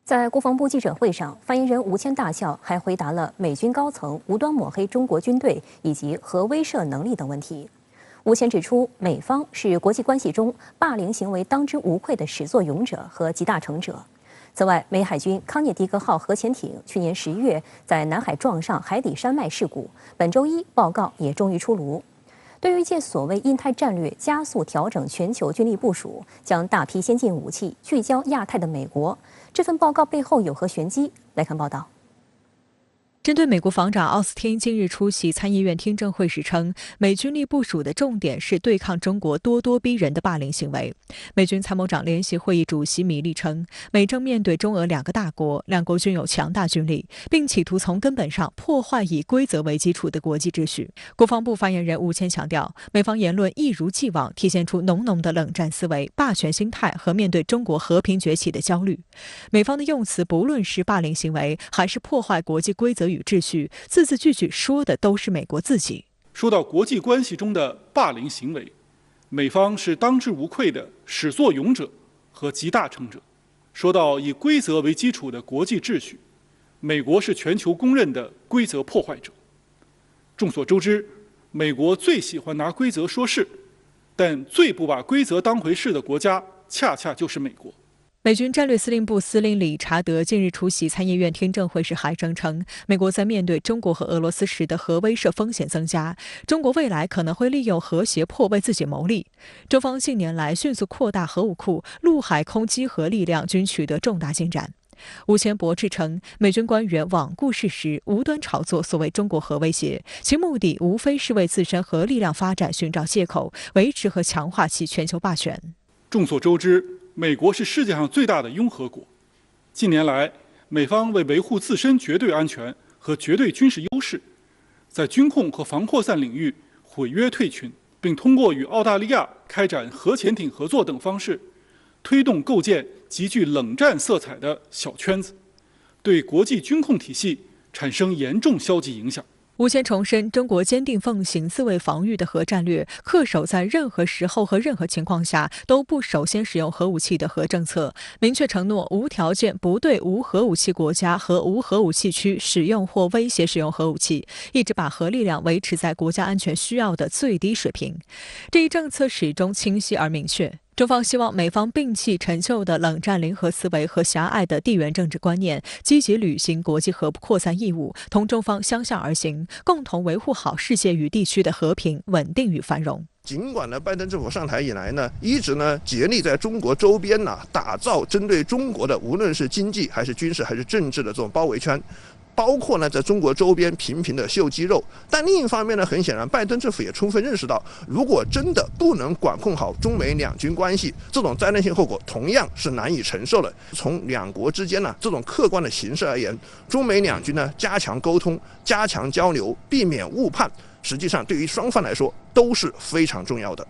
在国防部记者会上，发言人吴谦大校还回答了美军高层无端抹黑中国军队以及核威慑能力等问题。吴谦指出，美方是国际关系中霸凌行为当之无愧的始作俑者和集大成者。此外，美海军康涅狄格号核潜艇去年10月在南海撞上海底山脉事故，本周一报告也终于出炉。对于借所谓印太战略加速调整全球军力部署，将大批先进武器聚焦亚太的美国，这份报告背后有何玄机？来看报道。针对美国防长奥斯汀近日出席参议院听证会时称，美军力部署的重点是对抗中国咄咄逼人的霸凌行为。美军参谋长联席会议主席米利称，美正面对中俄两个大国，两国均有强大军力，并企图从根本上破坏以规则为基础的国际秩序。国防部发言人吴谦强调，美方言论一如既往体现出浓浓的冷战思维、霸权心态和面对中国和平崛起的焦虑。美方的用词不论是霸凌行为，还是破坏国际规则与秩序，字字句句说的都是美国自己。说到国际关系中的霸凌行为，美方是当之无愧的始作俑者和集大成者。说到以规则为基础的国际秩序，美国是全球公认的规则破坏者。众所周知，美国最喜欢拿规则说事，但最不把规则当回事的国家，恰恰就是美国。美军战略司令部司令理查德近日出席参议院听证会时还声称，美国在面对中国和俄罗斯时的核威慑风险增加，中国未来可能会利用核胁迫为自己谋利。中方近年来迅速扩大核武库，陆海空基核力量均取得重大进展。吴谦驳斥称，美军官员罔顾事实，无端炒作所谓中国核威胁，其目的无非是为自身核力量发展寻找借口，维持和强化其全球霸权。众所周知，美国是世界上最大的拥核国。近年来，美方为维护自身绝对安全和绝对军事优势，在军控和防扩散领域毁约退群，并通过与澳大利亚开展核潜艇合作等方式，推动构建极具冷战色彩的小圈子，对国际军控体系产生严重消极影响。吴谦重申，中国坚定奉行自卫防御的核战略，恪守在任何时候和任何情况下都不首先使用核武器的核政策，明确承诺无条件不对无核武器国家和无核武器区使用或威胁使用核武器，一直把核力量维持在国家安全需要的最低水平。这一政策始终清晰而明确。中方希望美方摒弃陈旧的冷战零和思维和狭隘的地缘政治观念，积极履行国际核不扩散义务，同中方相向而行，共同维护好世界与地区的和平、稳定与繁荣。尽管拜登政府上台以来一直竭力在中国周边打造针对中国的无论是经济还是军事还是政治的这种包围圈，包括在中国周边频频的秀肌肉。但另一方面很显然，拜登政府也充分认识到，如果真的不能管控好中美两军关系，这种灾难性后果同样是难以承受的。从两国之间这种客观的形势而言，中美两军加强沟通、加强交流，避免误判，实际上对于双方来说都是非常重要的。